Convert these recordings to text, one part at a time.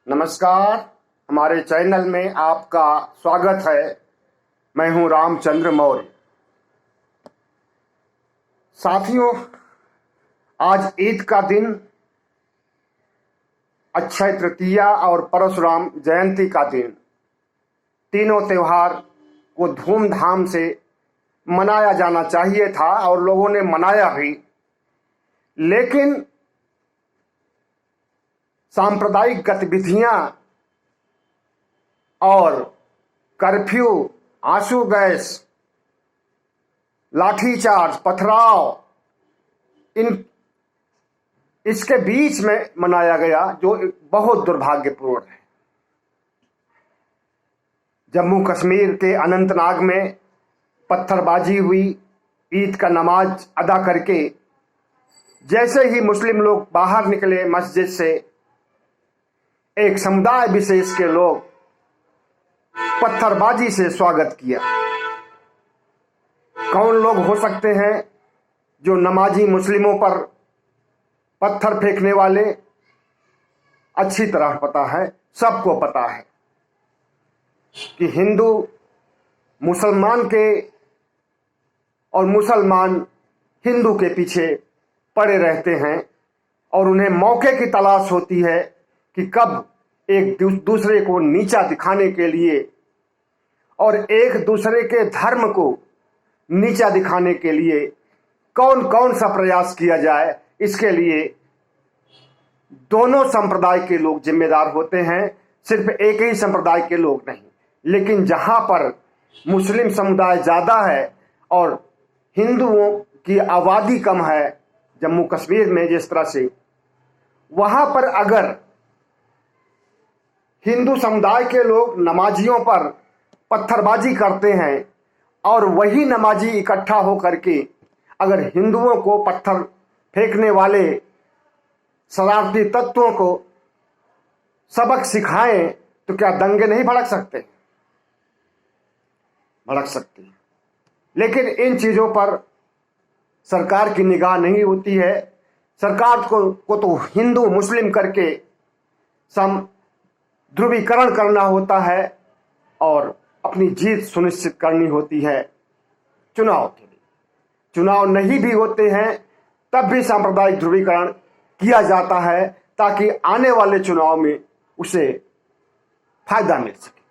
नमस्कार। हमारे चैनल में आपका स्वागत है। मैं हूं रामचंद्र मौर्य। साथियों, आज ईद का दिन, अक्षय तृतीया और परशुराम जयंती का दिन, तीनों त्योहार को धूमधाम से मनाया जाना चाहिए था और लोगों ने मनाया भी। लेकिन सांप्रदायिक गतिविधियां और कर्फ्यू, आंसू गैस, लाठीचार्ज, पथराव, इसके बीच में मनाया गया, जो बहुत दुर्भाग्यपूर्ण है। जम्मू कश्मीर के अनंतनाग में पत्थरबाजी हुई। ईद का नमाज अदा करके जैसे ही मुस्लिम लोग बाहर निकले मस्जिद से, एक समुदाय विशेष के लोग पत्थरबाजी से स्वागत किया। कौन लोग हो सकते हैं जो नमाजी मुस्लिमों पर पत्थर फेंकने वाले? अच्छी तरह पता है, सबको पता है कि हिंदू मुसलमान के और मुसलमान हिंदू के पीछे पड़े रहते हैं और उन्हें मौके की तलाश होती है कि कब एक दूसरे को नीचा दिखाने के लिए और एक दूसरे के धर्म को नीचा दिखाने के लिए कौन कौन सा प्रयास किया जाए। इसके लिए दोनों संप्रदाय के लोग जिम्मेदार होते हैं, सिर्फ एक ही संप्रदाय के लोग नहीं। लेकिन जहां पर मुस्लिम समुदाय ज्यादा है और हिंदुओं की आबादी कम है, जम्मू कश्मीर में जिस तरह से, वहां पर अगर हिंदू समुदाय के लोग नमाजियों पर पत्थरबाजी करते हैं और वही नमाजी इकट्ठा होकर के अगर हिंदुओं को पत्थर फेंकने वाले शरारती तत्वों को सबक सिखाएं, तो क्या दंगे नहीं भड़क सकते? भड़क सकते हैं। लेकिन इन चीजों पर सरकार की निगाह नहीं होती है। सरकार को तो हिंदू मुस्लिम करके ध्रुवीकरण करना होता है और अपनी जीत सुनिश्चित करनी होती है चुनाव के लिए। चुनाव नहीं भी होते हैं तब भी सांप्रदायिक ध्रुवीकरण किया जाता है ताकि आने वाले चुनाव में उसे फायदा मिल सके।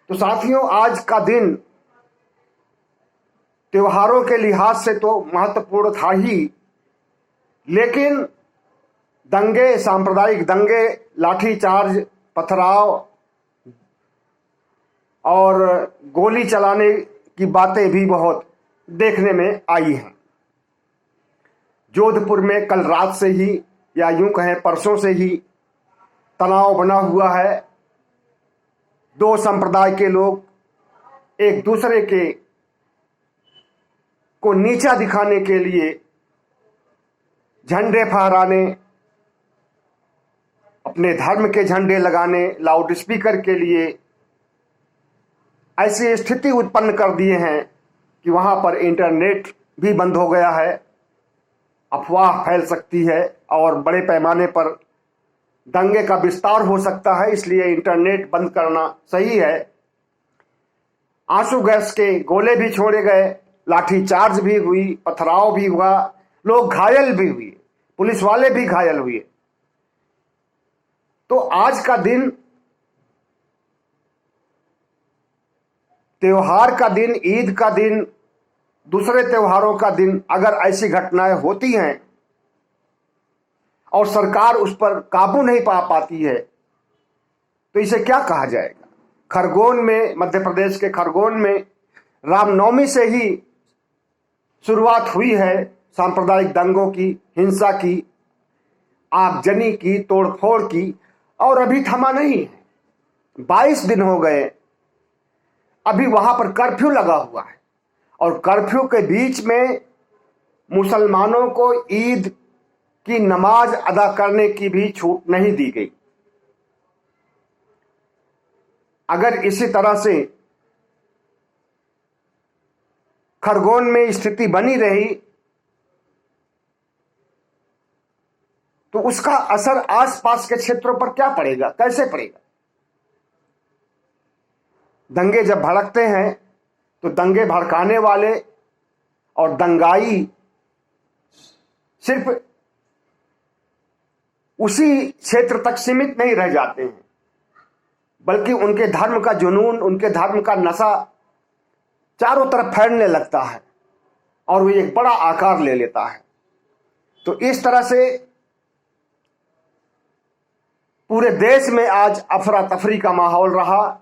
तो साथियों, आज का दिन त्योहारों के लिहाज से तो महत्वपूर्ण था ही, लेकिन दंगे, सांप्रदायिक दंगे, लाठीचार्ज, पथराव और गोली चलाने की बातें भी बहुत देखने में आई हैं। जोधपुर में कल रात से ही, या यूं कहें परसों से ही, तनाव बना हुआ है। दो संप्रदाय के लोग एक दूसरे के को नीचा दिखाने के लिए झंडे फहराने, अपने धर्म के झंडे लगाने, लाउड स्पीकर के लिए ऐसी स्थिति उत्पन्न कर दिए हैं कि वहां पर इंटरनेट भी बंद हो गया है। अफवाह फैल सकती है और बड़े पैमाने पर दंगे का विस्तार हो सकता है, इसलिए इंटरनेट बंद करना सही है। आंसू गैस के गोले भी छोड़े गए, लाठीचार्ज भी हुई, पथराव भी हुआ, लोग घायल भी हुए, पुलिस वाले भी घायल हुए। तो आज का दिन, त्योहार का दिन, ईद का दिन, दूसरे त्योहारों का दिन, अगर ऐसी घटनाएं होती हैं और सरकार उस पर काबू नहीं पा पाती है तो इसे क्या कहा जाएगा? खरगोन में, मध्य प्रदेश के खरगोन में रामनवमी से ही शुरुआत हुई है सांप्रदायिक दंगों की, हिंसा की, आगजनी की, तोड़फोड़ की, और अभी थमा नहीं है। 22 दिन हो गए, अभी वहां पर कर्फ्यू लगा हुआ है और कर्फ्यू के बीच में मुसलमानों को ईद की नमाज अदा करने की भी छूट नहीं दी गई। अगर इसी तरह से खरगोन में स्थिति बनी रही तो उसका असर आसपास के क्षेत्रों पर क्या पड़ेगा, कैसे पड़ेगा? दंगे जब भड़कते हैं तो दंगे भड़काने वाले और दंगाई सिर्फ उसी क्षेत्र तक सीमित नहीं रह जाते हैं, बल्कि उनके धर्म का जुनून, उनके धर्म का नशा चारों तरफ फैलने लगता है और वो एक बड़ा आकार ले लेता है। तो इस तरह से पूरे देश में आज अफरा तफरी का माहौल रहा।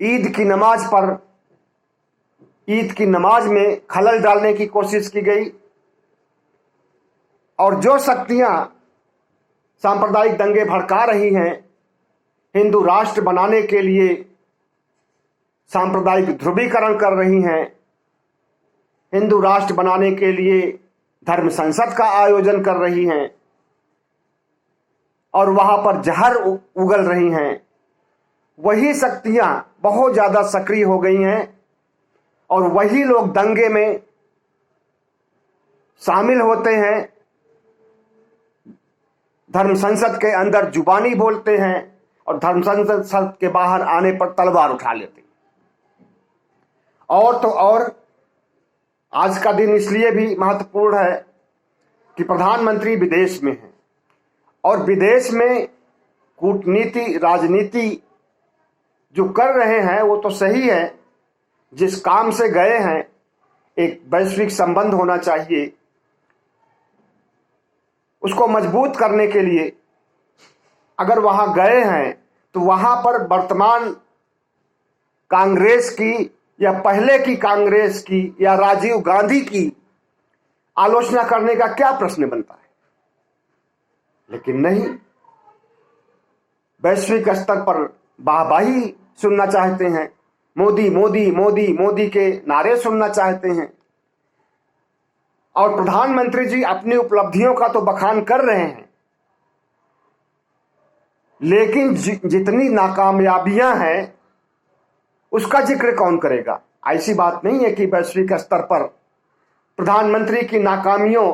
ईद की नमाज में खलल डालने की कोशिश की गई और जो शक्तियां सांप्रदायिक दंगे भड़का रही हैं, हिंदू राष्ट्र बनाने के लिए सांप्रदायिक ध्रुवीकरण कर रही हैं, हिंदू राष्ट्र बनाने के लिए धर्म संसद का आयोजन कर रही हैं और वहां पर जहर उगल रही हैं, वही शक्तियां बहुत ज्यादा सक्रिय हो गई हैं और वही लोग दंगे में शामिल होते हैं, धर्म संसद के अंदर जुबानी बोलते हैं और धर्म संसद के बाहर आने पर तलवार उठा लेते हैं। और तो और आज का दिन इसलिए भी महत्वपूर्ण है कि प्रधानमंत्री विदेश में हैं और विदेश में कूटनीति, राजनीति जो कर रहे हैं वो तो सही है। जिस काम से गए हैं, एक वैश्विक संबंध होना चाहिए, उसको मजबूत करने के लिए अगर वहां गए हैं तो वहां पर वर्तमान कांग्रेस की या पहले की कांग्रेस की या राजीव गांधी की आलोचना करने का क्या प्रश्न बनता है? लेकिन नहीं, वैश्विक स्तर पर वाहवाही सुनना चाहते हैं, मोदी मोदी मोदी मोदी के नारे सुनना चाहते हैं और प्रधानमंत्री जी अपनी उपलब्धियों का तो बखान कर रहे हैं, लेकिन जितनी नाकामयाबियां हैं उसका जिक्र कौन करेगा? ऐसी बात नहीं है कि वैश्विक स्तर पर प्रधानमंत्री की नाकामियों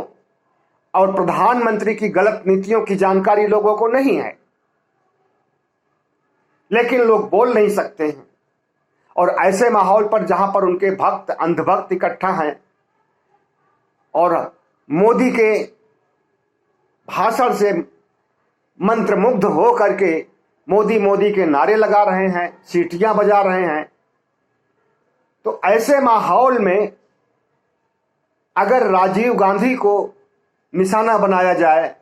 और प्रधानमंत्री की गलत नीतियों की जानकारी लोगों को नहीं है, लेकिन लोग बोल नहीं सकते हैं। और ऐसे माहौल पर जहां पर उनके भक्त, अंधभक्त इकट्ठा हैं और मोदी के भाषण से मंत्रमुग्ध हो करके मोदी मोदी के नारे लगा रहे हैं, सीटियां बजा रहे हैं, तो ऐसे माहौल में अगर राजीव गांधी को निशाना बनाया जाए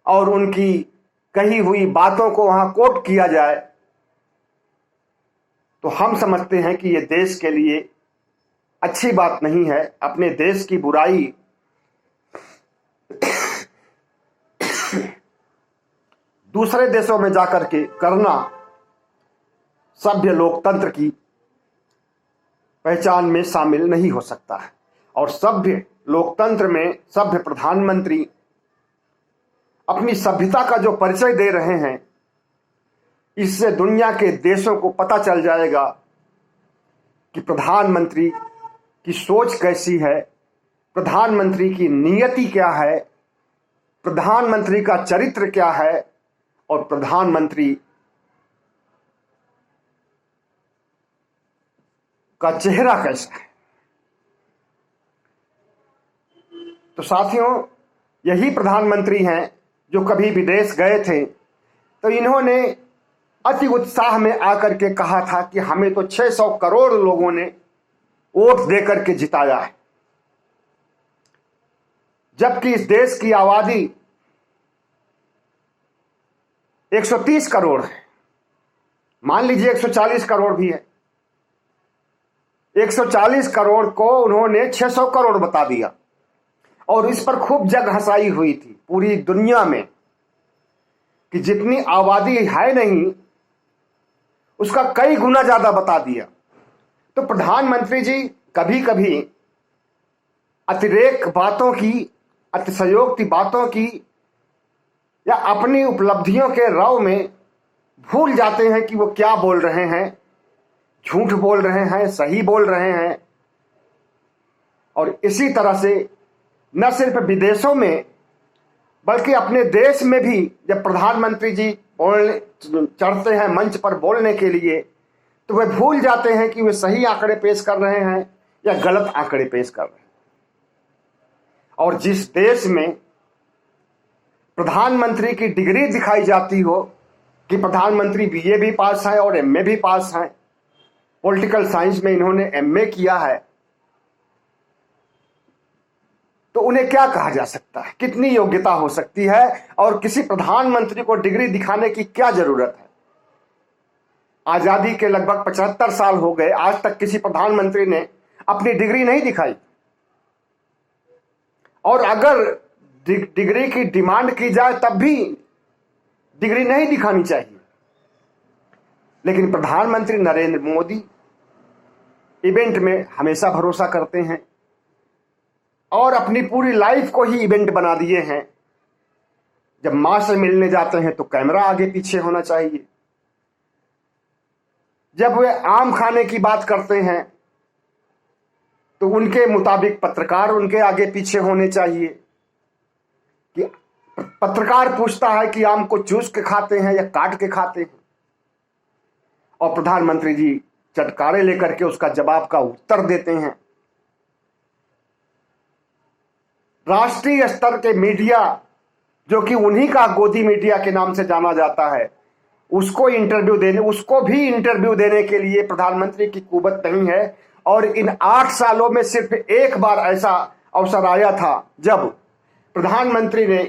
और उनकी कही हुई बातों को वहां कोट किया जाए तो हम समझते हैं कि यह देश के लिए अच्छी बात नहीं है। अपने देश की बुराई दूसरे देशों में जाकर के करना सभ्य लोकतंत्र की पहचान में शामिल नहीं हो सकता है। और सभ्य लोकतंत्र में सभ्य प्रधानमंत्री अपनी सभ्यता का जो परिचय दे रहे हैं, इससे दुनिया के देशों को पता चल जाएगा कि प्रधानमंत्री की सोच कैसी है, प्रधानमंत्री की नियति क्या है, प्रधानमंत्री का चरित्र क्या है और प्रधानमंत्री का चेहरा कैसा है। तो साथियों, यही प्रधानमंत्री हैं जो कभी विदेश गए थे तो इन्होंने अति उत्साह में आकर के कहा था कि हमें तो 600 करोड़ लोगों ने वोट देकर के जिताया है, जबकि इस देश की आबादी 130 करोड़ है, मान लीजिए 140 करोड़ भी है। 140 करोड़ को उन्होंने 600 करोड़ बता दिया और इस पर खूब जग हंसाई हुई थी पूरी दुनिया में कि जितनी आबादी है नहीं उसका कई गुना ज्यादा बता दिया। तो प्रधानमंत्री जी कभी कभी अतिरेक बातों की, अतिशयोक्ति बातों की या अपनी उपलब्धियों के रव में भूल जाते हैं कि वो क्या बोल रहे हैं, झूठ बोल रहे हैं, सही बोल रहे हैं। और इसी तरह से न सिर्फ विदेशों में बल्कि अपने देश में भी जब प्रधानमंत्री जी बोलने चढ़ते हैं मंच पर बोलने के लिए, तो वे भूल जाते हैं कि वे सही आंकड़े पेश कर रहे हैं या गलत आंकड़े पेश कर रहे हैं। और जिस देश में प्रधानमंत्री की डिग्री दिखाई जाती हो कि प्रधानमंत्री बीए भी पास हैं और एमए भी पास हैं, पॉलिटिकल साइंस में इन्होंने एमए किया है, तो उन्हें क्या कहा जा सकता है? कितनी योग्यता हो सकती है? और किसी प्रधानमंत्री को डिग्री दिखाने की क्या जरूरत है? आजादी के लगभग 75 साल हो गए, आज तक किसी प्रधानमंत्री ने अपनी डिग्री नहीं दिखाई। और अगर डिग्री की डिमांड की जाए तब भी डिग्री नहीं दिखानी चाहिए। लेकिन प्रधानमंत्री नरेंद्र मोदी इवेंट में हमेशा भरोसा करते हैं और अपनी पूरी लाइफ को ही इवेंट बना दिए हैं। जब मां से मिलने जाते हैं तो कैमरा आगे पीछे होना चाहिए, जब वे आम खाने की बात करते हैं तो उनके मुताबिक पत्रकार उनके आगे पीछे होने चाहिए। कि पत्रकार पूछता है कि आम को चूस के खाते हैं या काट के खाते हैं, और प्रधानमंत्री जी चटकारे लेकर के उसका जवाब का उत्तर देते हैं। राष्ट्रीय स्तर के मीडिया, जो कि उन्हीं का गोदी मीडिया के नाम से जाना जाता है, उसको भी इंटरव्यू देने के लिए प्रधानमंत्री की कुवत नहीं है। और इन 8 सालों में सिर्फ एक बार ऐसा अवसर आया था जब प्रधानमंत्री ने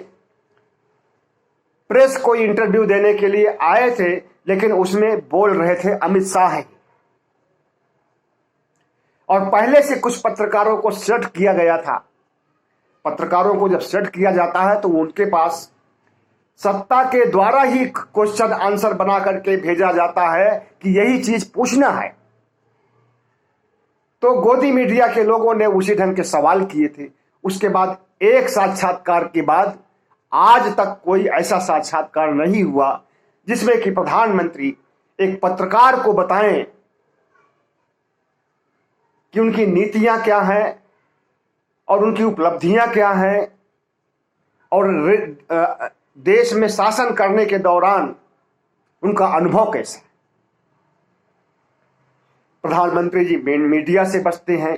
प्रेस को इंटरव्यू देने के लिए आए थे, लेकिन उसमें बोल रहे थे अमित शाह। और पहले से कुछ पत्रकारों को सेट किया गया था। पत्रकारों को जब सेट किया जाता है तो उनके पास सत्ता के द्वारा ही क्वेश्चन आंसर बना करके भेजा जाता है कि यही चीज पूछना है। तो गोदी मीडिया के लोगों ने उसी ढंग के सवाल किए थे। उसके बाद एक साक्षात्कार के बाद आज तक कोई ऐसा साक्षात्कार नहीं हुआ जिसमें कि प्रधानमंत्री एक पत्रकार को बताएं कि उनकी नीतियां क्या हैं और उनकी उपलब्धियां क्या हैं और देश में शासन करने के दौरान उनका अनुभव कैसा है। प्रधानमंत्री जी मीडिया से बचते हैं।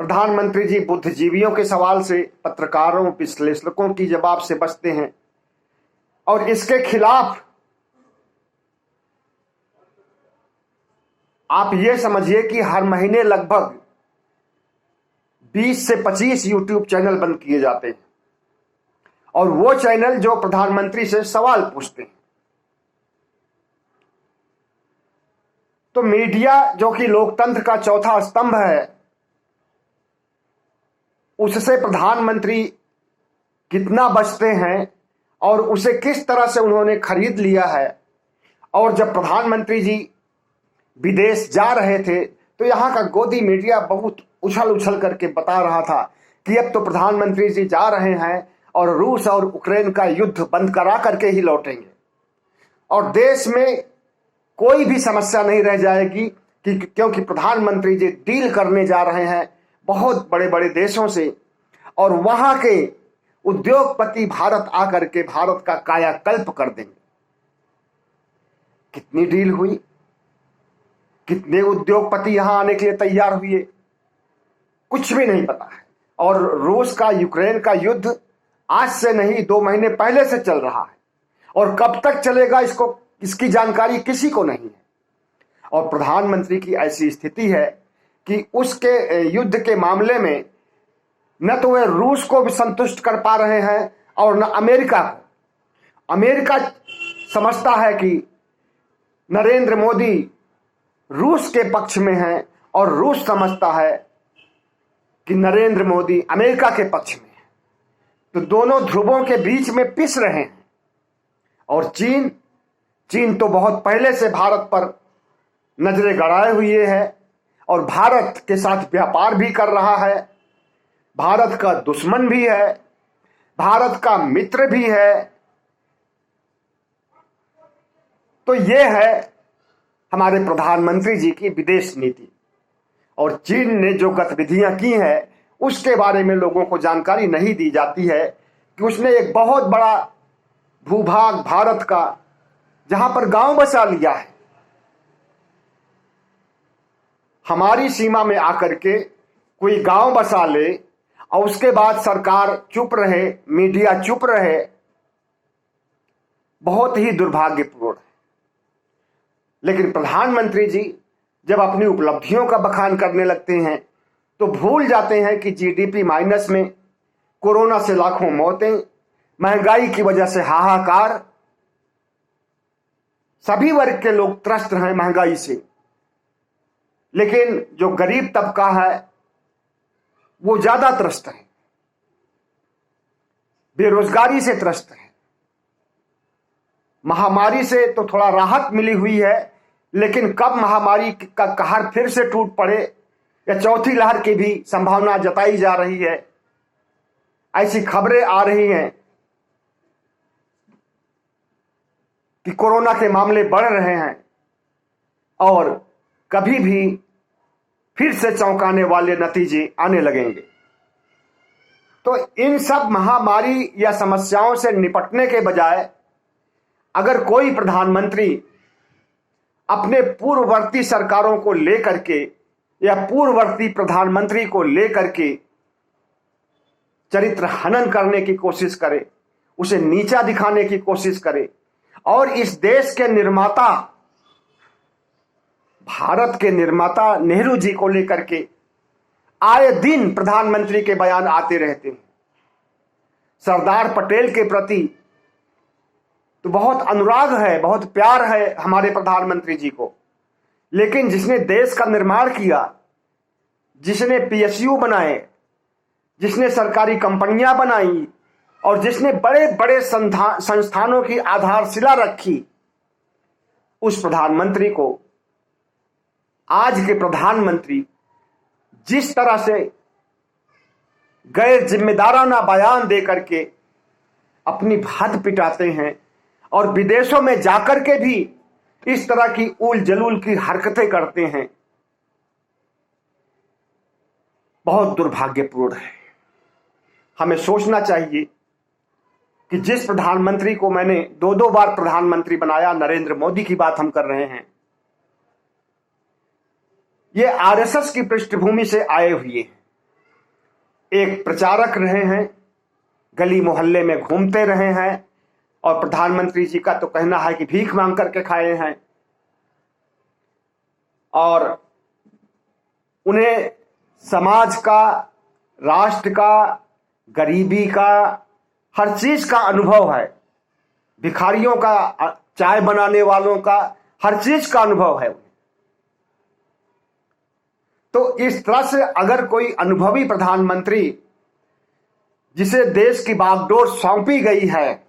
प्रधानमंत्री जी बुद्धिजीवियों के सवाल से, पत्रकारों, विश्लेषकों की जवाब से बचते हैं। और इसके खिलाफ आप ये समझिए कि हर महीने लगभग 20 से 25 यूट्यूब चैनल बंद किए जाते हैं, और वो चैनल जो प्रधानमंत्री से सवाल पूछते हैं। तो मीडिया, जो कि लोकतंत्र का चौथा स्तंभ है, उससे प्रधानमंत्री कितना बचते हैं और उसे किस तरह से उन्होंने खरीद लिया है। और जब प्रधानमंत्री जी विदेश जा रहे थे तो यहाँ का गोदी मीडिया बहुत उछल उछल करके बता रहा था कि अब तो प्रधानमंत्री जी जा रहे हैं और रूस और यूक्रेन का युद्ध बंद करा करके ही लौटेंगे, और देश में कोई भी समस्या नहीं रह जाएगी क्योंकि प्रधानमंत्री जी डील करने जा रहे हैं बहुत बड़े बड़े देशों से, और वहां के उद्योगपति भारत आकर के भारत का कायाकल्प कर देंगे। कितनी डील हुई, कितने उद्योगपति यहां आने के लिए तैयार हुए, कुछ भी नहीं पता है। और रूस का यूक्रेन का युद्ध आज से नहीं 2 महीने पहले से चल रहा है, और कब तक चलेगा इसकी जानकारी किसी को नहीं है। और प्रधानमंत्री की ऐसी स्थिति है कि उसके युद्ध के मामले में न तो वे रूस को भी संतुष्ट कर पा रहे हैं और न अमेरिका को। अमेरिका समझता है कि नरेंद्र मोदी रूस के पक्ष में है, और रूस समझता है कि नरेंद्र मोदी अमेरिका के पक्ष में है। तो दोनों ध्रुवों के बीच में पिस रहे हैं। और चीन तो बहुत पहले से भारत पर नजरें गड़ाए हुए है और भारत के साथ व्यापार भी कर रहा है, भारत का दुश्मन भी है, भारत का मित्र भी है। तो ये है हमारे प्रधानमंत्री जी की विदेश नीति। और चीन ने जो गतिविधियां की हैं उसके बारे में लोगों को जानकारी नहीं दी जाती है कि उसने एक बहुत बड़ा भूभाग भारत का जहां पर गांव बसा लिया है, हमारी सीमा में आकर के कोई गांव बसा ले और उसके बाद सरकार चुप रहे, मीडिया चुप रहे, बहुत ही दुर्भाग्यपूर्ण है। लेकिन प्रधानमंत्री जी जब अपनी उपलब्धियों का बखान करने लगते हैं तो भूल जाते हैं कि जीडीपी माइनस में, कोरोना से लाखों मौतें, महंगाई की वजह से हाहाकार, सभी वर्ग के लोग त्रस्त हैं महंगाई से। लेकिन जो गरीब तबका है वो ज्यादा त्रस्त है, बेरोजगारी से त्रस्त है। महामारी से तो थोड़ा राहत मिली हुई है, लेकिन कब महामारी का कहर फिर से टूट पड़े या चौथी लहर की भी संभावना जताई जा रही है। ऐसी खबरें आ रही हैं कि कोरोना के मामले बढ़ रहे हैं और कभी भी फिर से चौंकाने वाले नतीजे आने लगेंगे। तो इन सब महामारी या समस्याओं से निपटने के बजाय अगर कोई प्रधानमंत्री अपने पूर्ववर्ती सरकारों को लेकर के या पूर्ववर्ती प्रधानमंत्री को लेकर के चरित्र हनन करने की कोशिश करे, उसे नीचा दिखाने की कोशिश करे और इस देश के निर्माता, भारत के निर्माता नेहरू जी को लेकर के आए दिन प्रधानमंत्री के बयान आते रहते हैं। सरदार पटेल के प्रति तो बहुत अनुराग है, बहुत प्यार है हमारे प्रधानमंत्री जी को, लेकिन जिसने देश का निर्माण किया, जिसने पीएसयू बनाए, जिसने सरकारी कंपनियां बनाई और जिसने बड़े बड़े संस्थानों की आधारशिला रखी, उस प्रधानमंत्री को आज के प्रधानमंत्री जिस तरह से गैर जिम्मेदाराना बयान दे करके अपनी हद पिटाते हैं और विदेशों में जाकर के भी इस तरह की उल जलूल की हरकतें करते हैं, बहुत दुर्भाग्यपूर्ण है। हमें सोचना चाहिए कि जिस प्रधानमंत्री को मैंने दो बार प्रधानमंत्री बनाया, नरेंद्र मोदी की बात हम कर रहे हैं, ये आरएसएस की पृष्ठभूमि से आए हुए हैं, एक प्रचारक रहे हैं, गली मोहल्ले में घूमते रहे हैं और प्रधानमंत्री जी का तो कहना है कि भीख मांग करके खाए हैं और उन्हें समाज का, राष्ट्र का, गरीबी का, हर चीज का अनुभव है, भिखारियों का, चाय बनाने वालों का, हर चीज का अनुभव है। तो इस तरह से अगर कोई अनुभवी प्रधानमंत्री जिसे देश की बागडोर सौंपी गई है,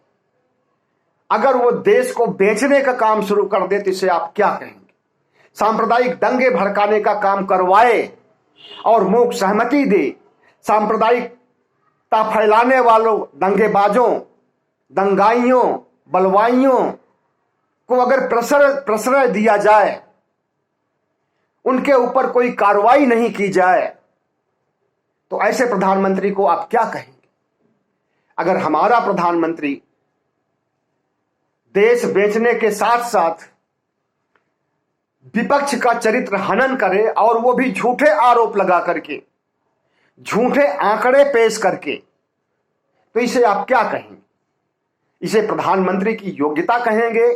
अगर वो देश को बेचने का काम शुरू कर दे तो इसे आप क्या कहेंगे? सांप्रदायिक दंगे भड़काने का काम करवाए और मूक सहमति दे, सांप्रदायिकता फैलाने वालों, दंगेबाजों, दंगाइयों, बलवाइयों को अगर प्रश्रय दिया जाए, उनके ऊपर कोई कार्रवाई नहीं की जाए, तो ऐसे प्रधानमंत्री को आप क्या कहेंगे? अगर हमारा प्रधानमंत्री देश बेचने के साथ साथ विपक्ष का चरित्र हनन करे और वो भी झूठे आरोप लगा करके, झूठे आंकड़े पेश करके, तो इसे आप क्या कहेंगे? इसे प्रधानमंत्री की योग्यता कहेंगे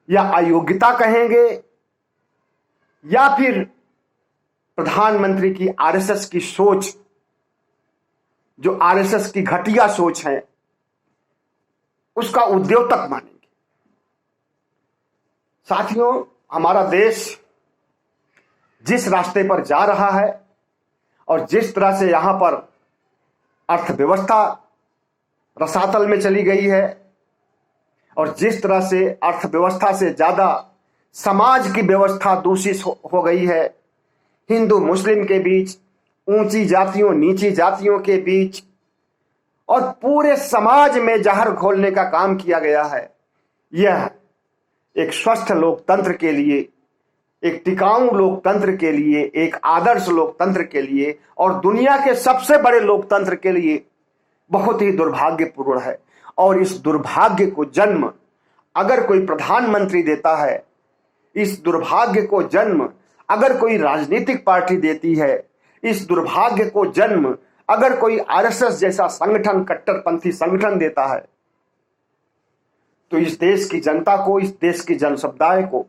या अयोग्यता कहेंगे या फिर प्रधानमंत्री की आरएसएस की सोच, जो आरएसएस की घटिया सोच है, उसका उद्योतक मानेंगे? साथियों, हमारा देश जिस रास्ते पर जा रहा है और जिस तरह से यहां पर अर्थव्यवस्था रसातल में चली गई है और जिस तरह से अर्थव्यवस्था से ज्यादा समाज की व्यवस्था दूषित हो गई है, हिंदू मुस्लिम के बीच, ऊंची जातियों नीची जातियों के बीच और पूरे समाज में जहर घोलने का काम किया गया है, यह एक स्वस्थ लोकतंत्र के लिए एक टिकाऊ लोकतंत्र के लिए, एक आदर्श लोकतंत्र के लिए और दुनिया के सबसे बड़े लोकतंत्र के लिए बहुत ही दुर्भाग्यपूर्ण है। और इस दुर्भाग्य को जन्म अगर कोई प्रधानमंत्री देता है, इस दुर्भाग्य को जन्म अगर कोई राजनीतिक पार्टी देती है, इस दुर्भाग्य को जन्म अगर कोई आरएसएस जैसा संगठन, कट्टरपंथी संगठन देता है, तो इस देश की जनता को, इस देश की जन समुदाय को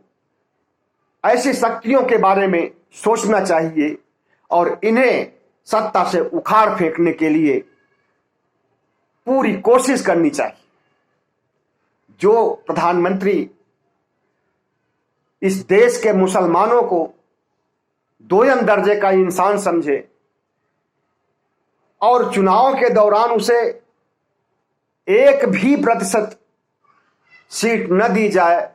ऐसी शक्तियों के बारे में सोचना चाहिए और इन्हें सत्ता से उखाड़ फेंकने के लिए पूरी कोशिश करनी चाहिए। जो प्रधानमंत्री इस देश के मुसलमानों को दोयम दर्जे का इंसान समझे और चुनाव के दौरान उसे 1% सीट न दी जाए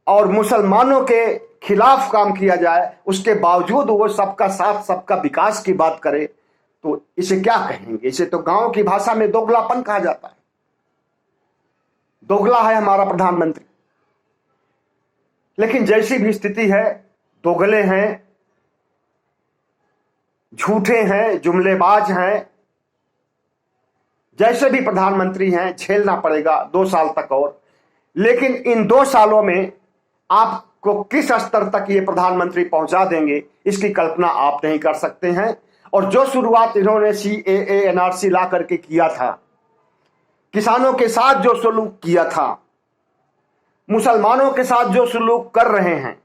और मुसलमानों के खिलाफ काम किया जाए, उसके बावजूद वो सबका साथ, सबका विकास की बात करे, तो इसे क्या कहेंगे? इसे तो गांव की भाषा में दोगलापन कहा जाता है। दोगला है हमारा प्रधानमंत्री। लेकिन जैसी भी स्थिति है, दोगले हैं, झूठे हैं, जुमलेबाज हैं, जैसे भी प्रधानमंत्री हैं, झेलना पड़ेगा 2 साल तक और। लेकिन इन 2 सालों में आपको किस स्तर तक ये प्रधानमंत्री पहुंचा देंगे, इसकी कल्पना आप नहीं कर सकते हैं। और जो शुरुआत इन्होंने CAA NRC ला करके किया था, किसानों के साथ जो सलूक किया था, मुसलमानों के साथ जो सलूक कर रहे हैं,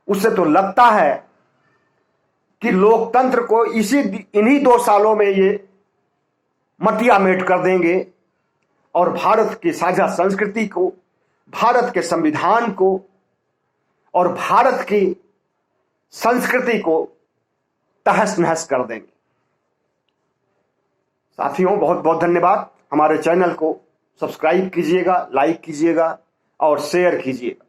उससे तो लगता है कि लोकतंत्र को इन्हीं 2 सालों में ये मटिया मेट कर देंगे और भारत की साझा संस्कृति को, भारत के संविधान को और भारत की संस्कृति को तहस नहस कर देंगे। साथियों, बहुत बहुत धन्यवाद। हमारे चैनल को सब्सक्राइब कीजिएगा, लाइक कीजिएगा और शेयर कीजिएगा।